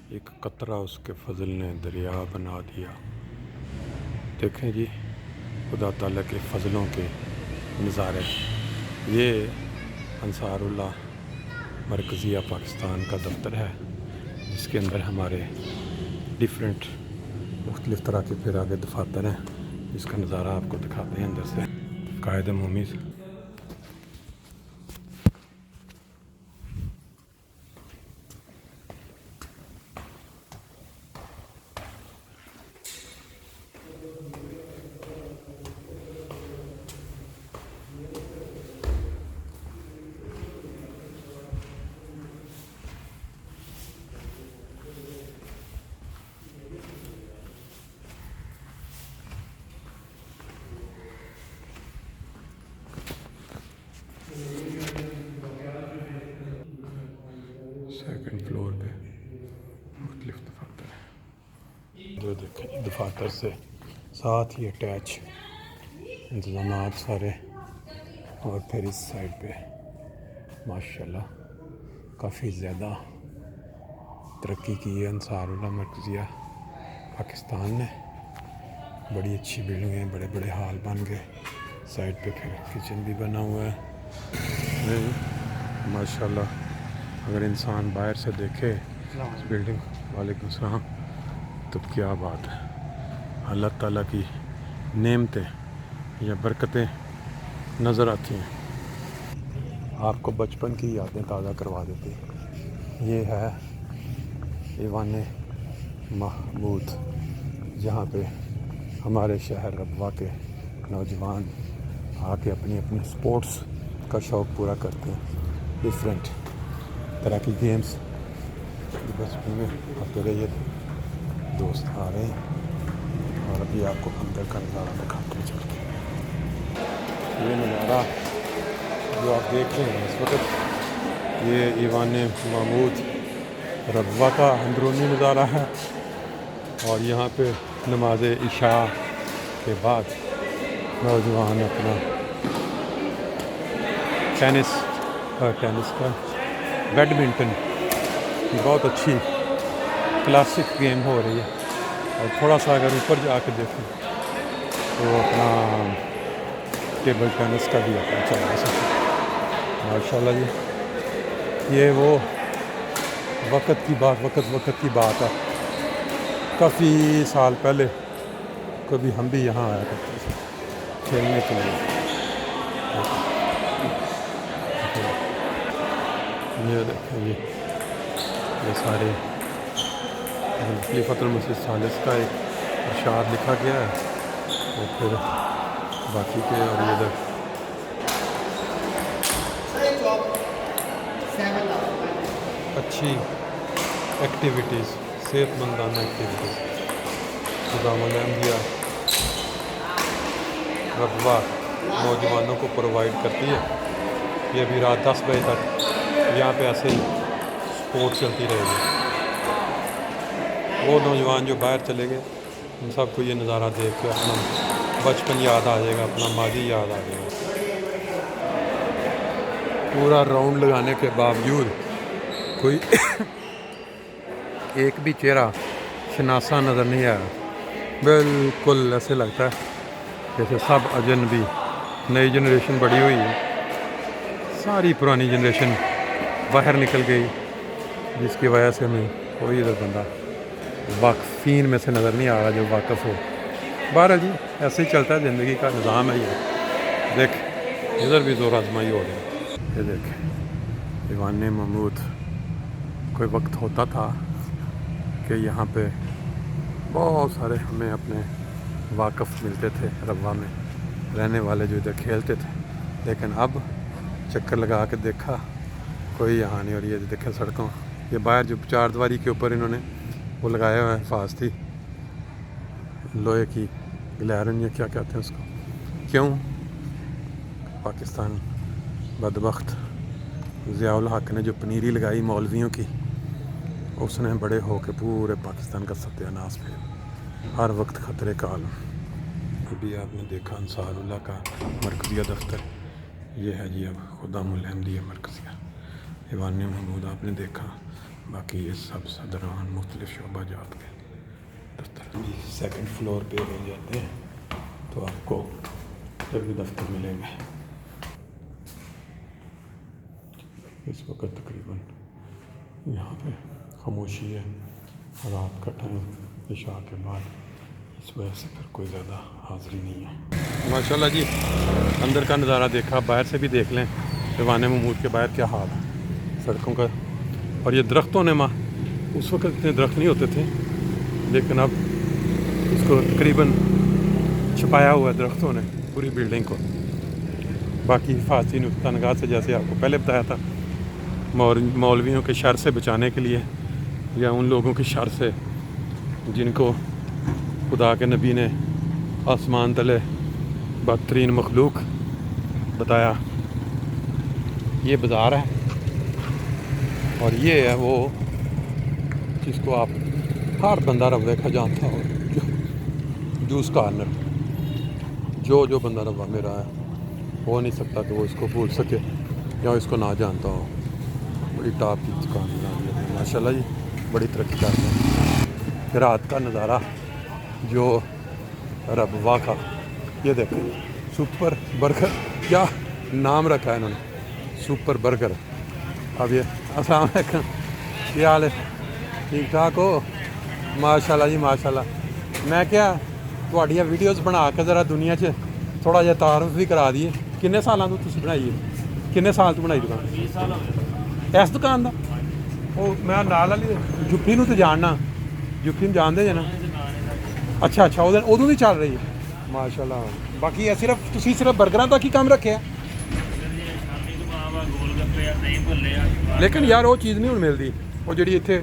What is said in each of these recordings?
एक कतरा उसके फजल ने दरिया बना दिया। देखें जी खुदा ताला के फजलों के नज़ारे। ये अंसारुल्लाह मरकज़िया पाकिस्तान का दफ्तर है, जिसके अंदर हमारे डिफरेंट मुख्तलिफ़ तरह के फिर आगे दफातर हैं, जिसका नज़ारा आपको दिखाते हैं अंदर से। कायदे मुमीज़ सेकंड फ्लोर पे मुख्तलिफ दफातर हैं। जो देखें दफातर से साथ ही अटैच इंतज़ामात सारे। और फिर इस साइड पे माशाल्लाह काफ़ी ज़्यादा तरक्की की है अंसारुल्लाह मरकज़िया पाकिस्तान ने। बड़ी अच्छी बिल्डिंगें, बड़े बड़े हाल बन गए। साइड पे फिर किचन भी बना हुआ है माशाल्लाह। अगर इंसान बाहर से देखे इस बिल्डिंग, वालेकुम सलाम, तो क्या बात है। अल्लाह ताला की नेमतें या बरकतें नज़र आती हैं, आपको बचपन की यादें ताज़ा करवा देती हैं। ये है ईवान महमूद, जहाँ पे हमारे शहर रबवा के नौजवान आके अपनी अपनी स्पोर्ट्स का शौक़ पूरा करते हैं। डिफरेंट तरह की गेम्स बचपन में आते रहे। दोस्त आ रहे हैं और अभी आपको अंदर का नज़ारा दिखाते हैं चल के। ये नज़ारा जो आप देख रहे हैं इस वक्त, ये ईवान महमूद रबवा का अंदरूनी नज़ारा है। और यहाँ पे नमाज इशा के बाद नौजवान अपना टेनिस का बैडमिंटन की बहुत अच्छी क्लासिक गेम हो रही है। और थोड़ा सा अगर ऊपर जाकर देखें तो अपना टेबल टेनिस का भी अपना चला सकते माशाल्लाह जी। ये वो वक्त की बात है। काफ़ी साल पहले कभी हम भी यहाँ आया करते थे खेलने के लिए। ये देखें ये सारे खलीफतुल मसीह सालिस का एक इरशाद लिखा गया है। और फिर बाकी के और ये इधर अच्छी एक्टिविटीज़, सेहतमंदाना एक्टिविटीज़ खुदावंद रबवा नौजवानों को प्रोवाइड करती है। ये अभी रात 10 बजे तक यहाँ पे ऐसे ही स्पोर्ट्स चलती रहेगी। वो नौजवान जो बाहर चले गए, उन सबको ये नज़ारा देख के अपना बचपन याद आ जाएगा, अपना माजी याद आ जाएगा। पूरा राउंड लगाने के बावजूद कोई एक भी चेहरा शनासा नज़र नहीं आया। बिल्कुल ऐसे लगता है जैसे सब अजनबी। नई जनरेशन बड़ी हुई है, सारी पुरानी जनरेशन बाहर निकल गई, जिसकी वजह से हमें कोई इधर बंदा वाक़फ़ीन में से नज़र नहीं आ रहा जो वाक़फ़ हो। बहरहाल जी ऐसे ही चलता है, ज़िंदगी का निज़ाम है ये। देख इधर भी ज़ोर आजमाई हो रही है। ये देख ईवान महमूद। कोई वक्त होता था कि यहाँ पे बहुत सारे हमें अपने वाक़फ़ मिलते थे, रबवा में रहने वाले जो इधर खेलते थे। लेकिन अब चक्कर लगा के देखा कोई यहाँ नहीं। और ये देखें सड़कों, ये बाहर जो चारदीवारी के ऊपर इन्होंने वो लगाया हुआ है हिफाजती लोहे की ग्लैरन या क्या कहते हैं उसको। क्यों? पाकिस्तान बदबख्त ज़ियाउल हक ने जो पनीरी लगाई मौलवियों की, उसने बड़े हो के पूरे पाकिस्तान का सत्यानाश किया। हर वक्त ख़तरे का आलम। अभी आपने देखा अंसारुल्लाह का मरकज़िया दफ्तर, ये है जी अब खुदामुल अहमदिया मरकज़िया ईवान महमूद आपने देखा। बाकी ये सब सदरान मुख्तलिफ शोबा जात के दफ्तर। सेकंड फ्लोर पे रह जाते हैं तो आपको सभी दफ्तर मिलेंगे। इस वक्त तकरीबन यहाँ पे खामोशी है, रात का टाइम इशा के बाद, इस वजह से फिर कोई ज़्यादा हाज़िरी नहीं है। माशाल्लाह जी, अंदर का नज़ारा देखा, बाहर से भी देख लें दीवान महमूद के बाहर क्या हाल है सड़कों का। और ये दरख्तों ने माँ, उस वक्त इतने दरख्त नहीं होते थे, लेकिन अब इसको तकरीबन छुपाया हुआ है दरख्तों ने पूरी बिल्डिंग को। बाकी हिफाजती नुक्ता निगाह से, जैसे आपको पहले बताया था, मौलवियों के शर से बचाने के लिए, या उन लोगों के शर से जिनको खुदा के नबी ने आसमान तले बदतरीन मखलूक बताया। ये बाज़ार है और ये है वो जिसको आप हर बंदा रब देखा जानता हो, जूस कॉर्नर। जो बंदा रब्बा में रहा है हो नहीं सकता कि वो इसको भूल सके या इसको ना जानता हो। बड़ी टॉप की दुकान है माशाल्लाह जी, बड़ी तरक्की करते हैं। रात का नज़ारा जो रब वाक़ा, ये देखो सुपर बर्गर, क्या नाम रखा है इन्होंने, सुपर बर्गर। अब ये अस्सलाम वालेकुम, क्या हाल है, ठीक ठाक हो? माशाल्लाह जी माशाल्लाह। मैं क्या ਤੁਹਾਡੀਆਂ ਵੀਡੀਓਜ਼ बना के ज़रा दुनिया च थोड़ा ਜਿਹਾ तारुफ भी करा दिए। किन्ने सालों ਤੋਂ ਤੁਸੀਂ ਬਣਾਈ ਹੈ? किन्ने साल ਤੋਂ ਬਣਾਈ दुकान? 20 साल हो गए इस दुकान ਦਾ। ਉਹ ਮੈਂ ਨਾਲ ਵਾਲੀ ਜੁੱਫੀ ਨੂੰ ਤੇ ਜਾਣਨਾ, ਜੁੱਫੀ ਨੂੰ ਜਾਣਦੇ ਜੇ ਨਾ? ਅੱਛਾ ਅੱਛਾ, ਉਦੋਂ ਦੀ ਚੱਲ ਰਹੀ ਹੈ ਮਾਸ਼ਾਅੱਲਾ। ਬਾਕੀ ਇਹ ਸਿਰਫ ਬਰਗਰਾਂ ਦਾ ਕੀ ਕੰਮ ਰੱਖਿਆ? ਲੇਕਿਨ ਯਾਰ ਉਹ ਚੀਜ਼ ਨਹੀਂ ਹੁਣ ਮਿਲਦੀ, ਉਹ ਜਿਹੜੀ ਇੱਥੇ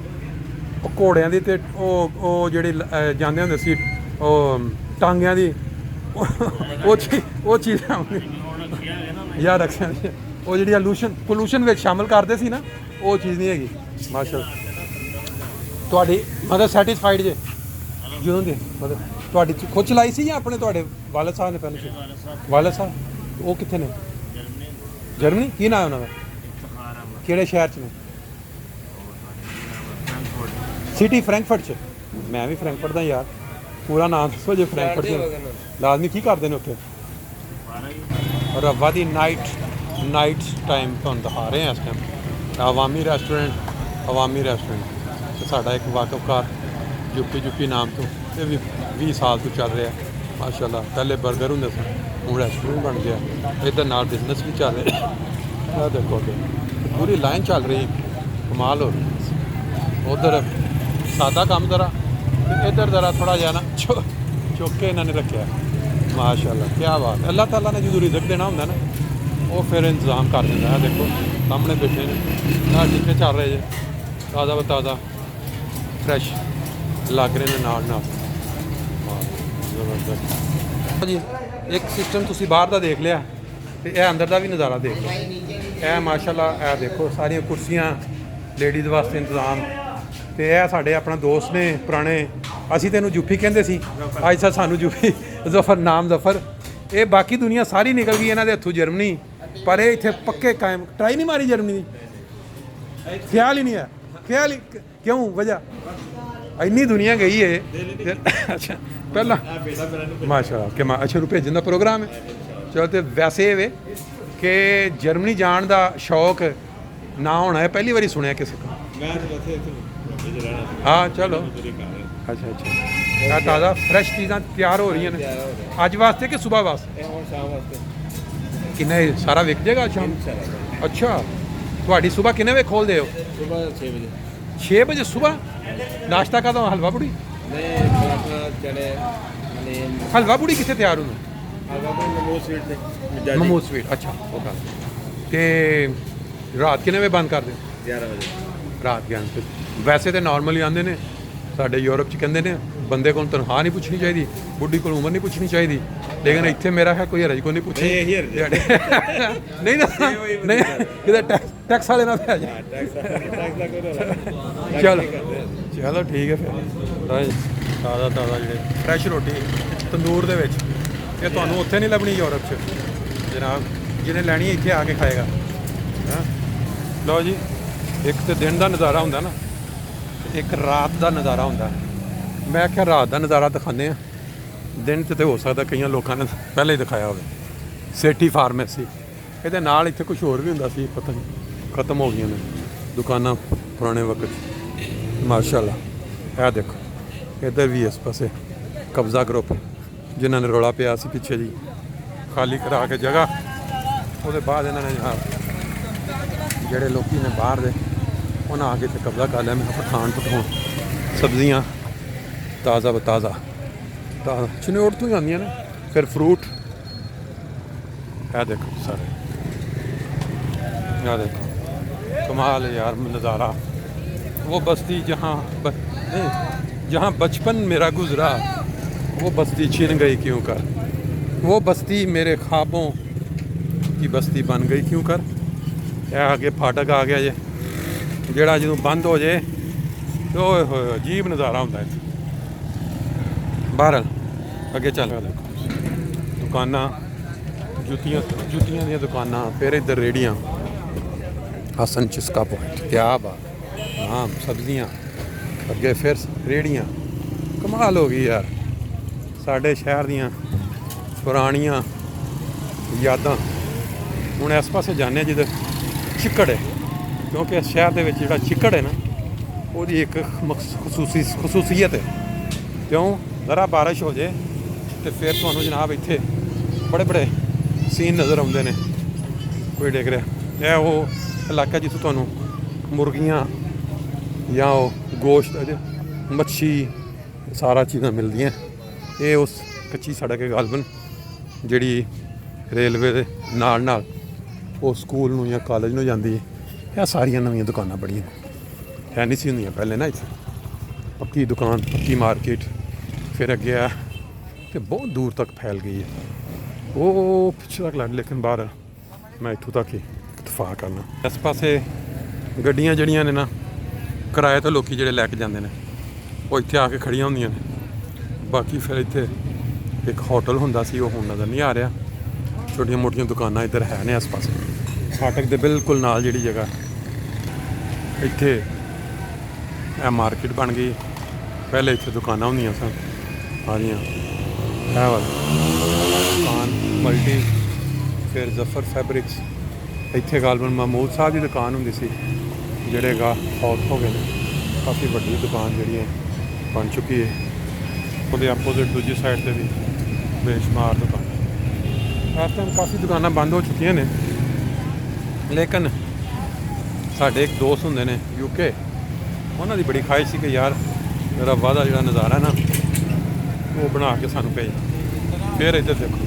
ਉਹ ਘੋੜਿਆਂ ਦੀ ਤੇ ਉਹ ਜਿਹੜੇ ਜਾਂਦੇ ਹੁੰਦੇ ਸੀ ਉਹ ਟਾਂਗਿਆਂ ਦੀ, ਉਹ ਚੀਜ਼ਾਂ ਯਾਰ ਰੱਖਿਆ ਉਹ ਜਿਹੜੀ ਪੋਲੂਸ਼ਨ ਵਿੱਚ ਸ਼ਾਮਲ ਕਰਦੇ ਸੀ ਨਾ, ਉਹ ਚੀਜ਼ ਨਹੀਂ ਹੈਗੀ ਮਾਸ਼ਾਅੱਲਾ। ਤੁਹਾਡੀ ਮਤਲਬ ਸੈਟੀਸਫਾਈਡ ਜੇ ਜਦੋਂ ਦੇ ਮਤਲਬ ਤੁਹਾਡੀ ਖੁਦ ਚਲਾਈ ਸੀ ਜਾਂ ਆਪਣੇ ਤੁਹਾਡੇ ਵਾਲਦ ਸਾਹਿਬ ਨੇ ਪਹਿਲਾਂ ਸੀ? ਵਾਲਦ ਸਾਹਿਬ ਉਹ ਕਿੱਥੇ ਨੇ? ਜਰਮਨੀ। ਕੀ ਨਾਮ ਹੈ ਉਹਨਾਂ ਦਾ? ਕਿਹੜੇ ਸ਼ਹਿਰ 'ਚ ਨੇ? ਸਿਟੀ ਫਰੈਂਕਫਰਟ 'ਚ। ਮੈਂ ਵੀ ਫਰੈਂਕਫਰਟ ਦਾ ਯਾਰ। ਪੂਰਾ ਨਾਮ ਦੱਸੋ ਜੇ ਫਰੈਂਕਫਰਟ 'ਚ ਲਾਜ਼ਮੀ। ਕੀ ਕਰਦੇ ਨੇ ਉੱਥੇ? ਰੱਬਾ ਦੀ ਨਾਈਟ ਟਾਈਮ ਤੁਹਾਨੂੰ ਦਿਖਾ ਰਹੇ ਹਾਂ ਇਸ ਟਾਈਮ। ਅਵਾਮੀ ਰੈਸਟੋਰੈਂਟ ਤੇ ਸਾਡਾ ਇੱਕ ਵਾਕਫਕਾਰ ਯੂਪੀ ਨਾਮ ਤੋਂ, ਇਹ ਵੀ 20 ਸਾਲ ਤੋਂ ਚੱਲ ਰਿਹਾ ਮਾਸ਼ਾਅੱਲਾ। ਪਹਿਲੇ 버ਗਰ ਹੁੰਦੇ ਸੀ, ਹੁਣ ਰੈਸਟੋਰੈਂਟ ਬਣ ਗਿਆ। ਇੱਧਰ ਨਾਲ ਬਿਜ਼ਨਸ ਵੀ ਚੱਲ ਰਿਹਾ। ਆਹ ਦੇਖੋ ਪੂਰੀ ਲਾਈਨ ਚੱਲ ਰਹੀ, ਕਮਾਲ ਹੋ ਰਹੀ। ਉਧਰ ਸਾਦਾ ਕੰਮ ਜ਼ਰਾ, ਇੱਧਰ ਜ਼ਰਾ ਥੋੜ੍ਹਾ ਜਿਹਾ ਨਾ ਚੁੱਕ ਕੇ ਇਹਨਾਂ ਨੇ ਰੱਖਿਆ ਮਾਸ਼ਾਅੱਲਾ। ਕੀ ਬਾਤ ਹੈ। ਅੱਲਾਹ ਤਾਲਾ ਨੇ ਜਦੋਂ ਰਿਜ਼ਕ ਦੇਣਾ ਹੁੰਦਾ ਨਾ, ਉਹ ਫਿਰ ਇੰਤਜ਼ਾਮ ਕਰ ਦਿੰਦਾ ਹੈ। ਦੇਖੋ ਸਾਹਮਣੇ ਬੈਠੇ ਨੇ ਨਾਲ, ਜਿੱਥੇ ਚੱਲ ਰਹੇ ਜੇ ਤਾਜ਼ਾ ਫਰੈਸ਼ ਲੱਗ ਰਹੇ ਨੇ ਨਾਲ ਜ਼ਬਰਦਸਤ ਜੀ। ਇੱਕ ਸਿਸਟਮ ਤੁਸੀਂ ਬਾਹਰ ਦਾ ਦੇਖ ਲਿਆ ਤੇ ਇਹ ਅੰਦਰ ਦਾ ਵੀ ਨਜ਼ਾਰਾ ਦੇਖ ਲਓ। ਇਹ ਮਾਸ਼ਾਅੱਲਾ, ਇਹ ਦੇਖੋ ਸਾਰੀਆਂ ਕੁਰਸੀਆਂ ਲੇਡੀਜ਼ ਵਾਸਤੇ ਇੰਤਜ਼ਾਮ। ਤੇ ਇਹ ਸਾਡੇ ਆਪਣਾ ਦੋਸਤ ਨੇ ਪੁਰਾਣੇ, ਅਸੀਂ ਤੈਨੂੰ ਜੁੱਫੀ ਕਹਿੰਦੇ ਸੀ, ਅੱਜ ਤਾਂ ਸਾਨੂੰ ਜੁੱਫੀ ਜ਼ਫਰ। ਇਹ ਬਾਕੀ ਦੁਨੀਆ ਸਾਰੀ ਨਿਕਲ ਗਈ ਇਹਨਾਂ ਦੇ ਹੱਥੋਂ ਜਰਮਨੀ, ਪਰ ਇਹ ਇੱਥੇ ਪੱਕੇ ਕਾਇਮ। ਟਰਾਈ ਨਹੀਂ ਮਾਰੀ ਜਰਮਨੀ ਦੀ? ਖਿਆਲ ਹੀ ਨਹੀਂ ਹੈ। ਖਿਆਲ ਹੀ ਕਿਉਂ? ਵਜ੍ਹਾ ਇੰਨੀ ਦੁਨੀਆ ਗਈ ਹੈ। ਅੱਛਾ ਪਹਿਲਾਂ ਮਾਸ਼ਾਅੱਲਾ ਕਿ ਅੱਛਾ ਨੂੰ ਭੇਜਣ ਦਾ ਪ੍ਰੋਗਰਾਮ ਹੈ। ਚਲੋ ਤੇ ਵੈਸੇ ਇਹ ਵੇ ਕਿ ਜਰਮਨੀ ਜਾਣ ਦਾ ਸ਼ੌਕ ਨਾ ਹੋਣਾ ਹੈ, ਪਹਿਲੀ ਵਾਰੀ ਸੁਣਿਆ ਕਿਸੇ ਕੋਲ। ਹਾਂ ਚਲੋ ਅੱਛਾ ਤਾਜ਼ਾ ਫਰੈਸ਼ ਚੀਜ਼ਾਂ ਤਿਆਰ ਹੋ ਰਹੀਆਂ ਨੇ ਅੱਜ ਵਾਸਤੇ ਕਿ ਸਵੇਰ ਵਾਸਤੇ? ਸ਼ਾਮ ਵਾਸਤੇ। ਕਿੰਨੇ ਸਾਰਾ ਵਿਕ ਜਾਏਗਾ ਸ਼ਾਮ? ਅੱਛਾ, ਤੁਹਾਡੀ ਸਵੇਰ ਕਿੰਨੇ ਵਜੇ ਖੋਲਦੇ ਹੋ? ਸਵੇਰ 6 ਵਜੇ। 6 ਵਜੇ ਸਵੇਰ? ਨਾਸ਼ਤਾ ਕਦੋਂ? ਹਲਵਾ ਪੂੜੀ? ਹਲਵਾ ਪੂੜੀ ਕਿੱਥੇ ਤਿਆਰ ਹੁੰਦਾ? ਮਮੂਦ ਸਵੀਟ। ਅੱਛਾ ਉਹ ਗੱਲ। ਤੇ ਰਾਤ ਕਿੰਨੇ ਵਜੇ ਬੰਦ ਕਰਦੇ? 11 ਵਜੇ ਰਾਤ 11 ਵਜੇ। ਵੈਸੇ ਤਾਂ ਨਾਰਮਲੀ ਆਉਂਦੇ ਨੇ ਸਾਡੇ ਯੂਰਪ 'ਚ, ਕਹਿੰਦੇ ਨੇ ਬੰਦੇ ਕੋਲ ਤਨਖਾਹ ਨਹੀਂ ਪੁੱਛਣੀ ਚਾਹੀਦੀ, ਬੁੱਢੀ ਕੋਲ ਉਮਰ ਨਹੀਂ ਪੁੱਛਣੀ ਚਾਹੀਦੀ, ਲੇਕਿਨ ਇੱਥੇ ਮੇਰਾ ਹੈ ਕੋਈ ਹਰਜ ਕੋਈ ਨਹੀਂ ਪੁੱਛੇ। ਨਹੀਂ ਨਾ, ਨਹੀਂ ਕਿਤੇ ਟੈਕਸ ਵਾਲੇ ਨਾਲ ਪੈ ਜਾ। ਚਲੋ ਠੀਕ ਹੈ ਫਿਰ। ਤਾਜ਼ਾ ਜਿਹੜੇ ਫਰੈਸ਼ ਰੋਟੀ ਤੰਦੂਰ ਦੇ ਵਿੱਚ, ਇਹ ਤੁਹਾਨੂੰ ਉੱਥੇ ਨਹੀਂ ਲੱਭਣੀ ਯੂਰਪ 'ਚ ਜਨਾਬ। ਜਿਹਨੇ ਲੈਣੀ ਇੱਥੇ ਆ ਕੇ ਖਾਏਗਾ। ਹਾਂ ਲਓ ਜੀ, ਇੱਕ ਤਾਂ ਦਿਨ ਦਾ ਨਜ਼ਾਰਾ ਹੁੰਦਾ ਨਾ, ਇੱਕ ਰਾਤ ਦਾ ਨਜ਼ਾਰਾ ਹੁੰਦਾ। ਮੈਂ ਆਖਿਆ ਰਾਤ ਦਾ ਨਜ਼ਾਰਾ ਦਿਖਾਉਂਦੇ ਆ, ਦਿਨ 'ਚ ਤਾਂ ਹੋ ਸਕਦਾ ਕਈਆਂ ਲੋਕਾਂ ਨੇ ਪਹਿਲਾਂ ਹੀ ਦਿਖਾਇਆ ਹੋਵੇ। ਸੇਠੀ ਫਾਰਮੇਸੀ, ਇਹਦੇ ਨਾਲ ਇੱਥੇ ਕੁਝ ਹੋਰ ਵੀ ਹੁੰਦਾ ਸੀ, ਪਤਾ ਨਹੀਂ ਖਤਮ ਹੋ ਗਈਆਂ ਨੇ ਦੁਕਾਨਾਂ ਪੁਰਾਣੇ ਵਕਤ। ਮਾਸ਼ਾਅੱਲਾ ਇਹ ਦੇਖੋ, ਇੱਧਰ ਵੀ ਇਸ ਪਾਸੇ ਕਬਜ਼ਾ ਗਰੁੱਪ ਜਿਨ੍ਹਾਂ ਨੇ ਰੌਲਾ ਪਿਆ ਸੀ ਪਿੱਛੇ ਜੀ, ਖਾਲੀ ਕਰਾ ਕੇ ਜਗ੍ਹਾ, ਉਹਦੇ ਬਾਅਦ ਇਹਨਾਂ ਨੇ ਜਿਹੜੇ ਲੋਕੀ ਨੇ ਬਾਹਰ ਦੇ ਉਹਨਾਂ ਆ ਕੇ ਇੱਥੇ ਕਬਜ਼ਾ ਕਰ ਲਿਆ। ਮੈਂ ਪਠਾਨ ਸਬਜ਼ੀਆਂ ਤਾਜ਼ਾ ਬਤਾਜ਼ਾ ਚਨੌੜ ਤੋਂ ਹੀ ਆਉਂਦੀਆਂ ਨੇ, ਫਿਰ ਫਰੂਟ। ਇਹ ਦੇਖੋ ਸਾਰੇ, ਇਹ देखो कमाल है यार नज़ारा। वो बस्ती जहाँ बचपन मेरा गुजरा, वो बस्ती छिन गई क्यों कर, वो बस्ती मेरे ख्वाबों की बस्ती बन गई क्यों कर। ਇਹ आगे फाटक आ गया जे, ਜਿਹੜਾ ਜਦੋਂ ਬੰਦ ਹੋ ਜੇ ਤੇ ਉਹ ਅਜੀਬ ਨਜ਼ਾਰਾ ਹੁੰਦਾ ਇੱਥੇ। ਬਾਹਰ ਅੱਗੇ ਚੱਲ ਰਿਹਾ ਦੇਖੋ, ਦੁਕਾਨਾਂ ਜੁੱਤੀਆਂ ਦੀਆਂ ਦੁਕਾਨਾਂ, ਫਿਰ ਇੱਧਰ ਰੇੜੀਆਂ। ਹਸਨ ਚਿਸਕਾ ਪੁਆਇੰਟ, ਕਿਆ ਬਾਤ, ਆਮ ਸਬਜ਼ੀਆਂ, ਅੱਗੇ ਫਿਰ ਰੇੜੀਆਂ। ਕਮਾਲ ਹੋ ਗਈ ਯਾਰ, ਸਾਡੇ ਸ਼ਹਿਰ ਦੀਆਂ ਪੁਰਾਣੀਆਂ ਯਾਦਾਂ। ਹੁਣ ਇਸ ਪਾਸੇ ਜਾਂਦੇ ਜਿੱਧਰ ਚਿੱਕੜ ਹੈ, ਕਿਉਂਕਿ ਇਸ ਸ਼ਹਿਰ ਦੇ ਵਿੱਚ ਜਿਹੜਾ ਚਿੱਕੜ ਹੈ ਨਾ, ਉਹਦੀ ਇੱਕ ਖਸੂਸੀਅਤ ਹੈ। ਕਿਉਂ, ਜ਼ਰਾ ਬਾਰਿਸ਼ ਹੋ ਜੇ ਤੇ ਫਿਰ ਤੁਹਾਨੂੰ ਜਨਾਬ ਇੱਥੇ ਬੜੇ ਬੜੇ ਸੀਨ ਨਜ਼ਰ ਆਉਂਦੇ ਨੇ। ਕੋਈ ਡਿੱਗ ਰਿਹਾ, ਇਹ ਉਹ ਇਲਾਕਾ ਜਿੱਥੇ ਤੁਹਾਨੂੰ ਮੁਰਗੀਆਂ ਜਾਂ ਉਹ ਗੋਸ਼ਤ, ਮੱਛੀ, ਸਾਰਾ ਚੀਜ਼ਾਂ ਮਿਲਦੀਆਂ। ਇਹ ਉਸ ਕੱਚੀ ਸੜਕ ਹੈ ਗਾਲਬਨ, ਜਿਹੜੀ ਰੇਲਵੇ ਦੇ ਨਾਲ ਉਹ ਸਕੂਲ ਨੂੰ ਜਾਂ ਕਾਲਜ ਨੂੰ ਜਾਂਦੀ ਹੈ। ਇਹ ਸਾਰੀਆਂ ਨਵੀਆਂ ਦੁਕਾਨਾਂ ਬੜੀਆਂ ਹੈ ਨਹੀਂ ਸੀ ਹੁੰਦੀਆਂ ਪਹਿਲੇ ਨਾ ਇੱਥੇ। ਪੱਕੀ ਦੁਕਾਨ, ਪੱਕੀ ਮਾਰਕੀਟ, ਫਿਰ ਅੱਗੇ ਆ ਤੇ ਬਹੁਤ ਦੂਰ ਤੱਕ ਫੈਲ ਗਈ ਹੈ। ਉਹ ਪਿੱਛੇ ਤੱਕ ਲੱਗ, ਲੇਕਿਨ ਬਾਹਰ ਮੈਂ ਇੱਥੋਂ ਤੱਕ ਹੀ ਇਤਫਾਕ ਕਰਨਾ। ਇਸ ਪਾਸੇ ਗੱਡੀਆਂ ਜਿਹੜੀਆਂ ਨੇ ਨਾ, ਕਿਰਾਏ ਤੋਂ ਲੋਕੀ ਜਿਹੜੇ ਲੈ ਕੇ ਜਾਂਦੇ ਨੇ, ਉਹ ਇੱਥੇ ਆ ਕੇ ਖੜੀਆਂ ਹੁੰਦੀਆਂ ਨੇ। ਬਾਕੀ ਫਿਰ ਇੱਥੇ ਇੱਕ ਹੋਟਲ ਹੁੰਦਾ ਸੀ, ਉਹ ਹੁਣ ਨਜ਼ਰ ਨਹੀਂ ਆ ਰਿਹਾ। ਛੋਟੀਆਂ ਮੋਟੀਆਂ ਦੁਕਾਨਾਂ ਇੱਧਰ ਹੈ ਨੇ ਇਸ ਪਾਸੇ। ਫਾਟਕ ਦੇ ਬਿਲਕੁਲ ਨਾਲ ਜਿਹੜੀ ਜਗ੍ਹਾ, ਇੱਥੇ ਇਹ ਮਾਰਕੀਟ ਬਣ ਗਈ। ਪਹਿਲੇ ਇੱਥੇ ਦੁਕਾਨਾਂ ਹੁੰਦੀਆਂ ਸਨ ਸਾਰੀਆਂ। ਇਹ ਵਾਲੀ ਦੁਕਾਨ ਮਲਟੀ, ਫਿਰ ਜ਼ਫਰ ਫੈਬਰਿਕਸ। ਇੱਥੇ ਗਾਲਬਨ ਮਹਿਮੂਦ ਸਾਹਿਬ ਦੀ ਦੁਕਾਨ ਹੁੰਦੀ ਸੀ, ਜਿਹੜੇ ਫੌਤ ਹੋ ਗਏ ਨੇ। ਕਾਫੀ ਵੱਡੀ ਦੁਕਾਨ ਜਿਹੜੀ ਹੈ ਬਣ ਚੁੱਕੀ ਹੈ। ਉਹਦੇ ਆਪੋਜ਼ਿਟ ਦੂਜੀ ਸਾਈਡ 'ਤੇ ਵੀ ਬੇਸ਼ੁਮਾਰ ਦੁਕਾਨ। ਇਸ ਟਾਈਮ ਕਾਫੀ ਦੁਕਾਨਾਂ ਬੰਦ ਹੋ ਚੁੱਕੀਆਂ ਨੇ, ਲੇਕਿਨ ਸਾਡੇ ਇੱਕ ਦੋਸਤ ਹੁੰਦੇ ਨੇ UK, ਉਹਨਾਂ ਦੀ ਬੜੀ ਖਾਹਿਸ਼ ਸੀ ਕਿ ਯਾਰ ਮੇਰਾ ਵਾਹਦਾ ਜਿਹੜਾ ਨਜ਼ਾਰਾ ਨਾ, ਉਹ ਬਣਾ ਕੇ ਸਾਨੂੰ ਭੇਜ। ਫਿਰ ਇੱਧਰ ਦੇਖੋ,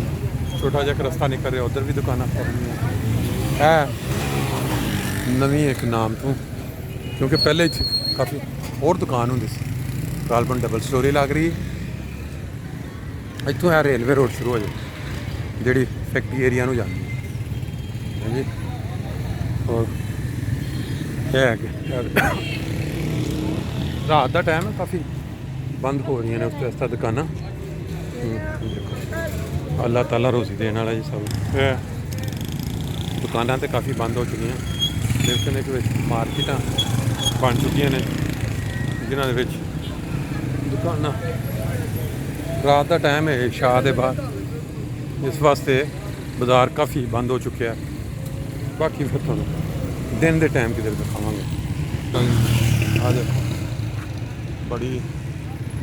ਛੋਟਾ ਜਿਹਾ ਰਸਤਾ ਨਿਕਲ ਰਿਹਾ, ਉੱਧਰ ਵੀ ਦੁਕਾਨਾਂ ਖੋਲ੍ਹੀਆਂ। ਇਹ ਨਵੀਂ ਇੱਕ ਨਾਮ ਤੋਂ, ਕਿਉਂਕਿ ਪਹਿਲੇ ਇੱਥੇ ਕਾਫੀ ਹੋਰ ਦੁਕਾਨ ਹੁੰਦੀ ਸੀ। ਗਾਲਬਨ ਡਬਲ ਸਟੋਰੀ ਲੱਗ ਰਹੀ। ਇੱਥੋਂ ਇਹ ਰੇਲਵੇ ਰੋਡ ਸ਼ੁਰੂ ਹੋ ਜਾਏ, ਜਿਹੜੀ ਫੈਕਟਰੀ ਏਰੀਆ ਨੂੰ ਜਾਂਦੀ ਹੈ ਹਾਂਜੀ। ਔਰ ਇਹ ਹੈ ਕਿ ਰਾਤ ਦਾ ਟਾਈਮ ਹੈ, ਕਾਫੀ ਬੰਦ ਹੋ ਰਹੀਆਂ ਨੇ ਉਸ ਤੋਂ ਇਸ ਤਰ੍ਹਾਂ ਦੁਕਾਨਾਂ। ਦੇਖੋ, ਅੱਲਾਹ ਤਾਲਾ ਰੋਜ਼ੀ ਦੇਣ ਵਾਲਾ ਜੀ ਸਭ। ਇਹ ਦੁਕਾਨਾਂ ਤਾਂ ਕਾਫੀ ਬੰਦ ਹੋ ਚੁੱਕੀਆਂ, ਲੇਕਿਨ ਇੱਕ ਵਿੱਚ ਮਾਰਕੀਟਾਂ ਬਣ ਚੁੱਕੀਆਂ ਨੇ, ਜਿਨ੍ਹਾਂ ਦੇ ਵਿੱਚ ਦੁਕਾਨਾਂ। ਰਾਤ ਦਾ ਟਾਈਮ ਹੈ, ਸ਼ਾਹ ਦੇ ਬਾਅਦ, ਇਸ ਵਾਸਤੇ ਬਾਜ਼ਾਰ ਕਾਫੀ ਬੰਦ ਹੋ ਚੁੱਕਿਆ। ਬਾਕੀ ਫਿਰ ਤੁਹਾਨੂੰ ਦਿਨ ਦੇ ਟਾਈਮ ਕਿਧਰ ਦਿਖਾਵਾਂਗੇ। ਆ ਦੇਖੋ, ਬੜੀ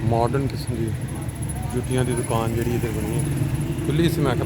ਮਾਡਰਨ ਕਿਸਮ ਦੀ ਜੁੱਤੀਆਂ ਦੀ ਦੁਕਾਨ ਜਿਹੜੀ ਇੱਧਰ ਬਣੀ ਹੈ, ਖੁੱਲ੍ਹੀ ਸੀ। ਮੈਂ ਕਿਹਾ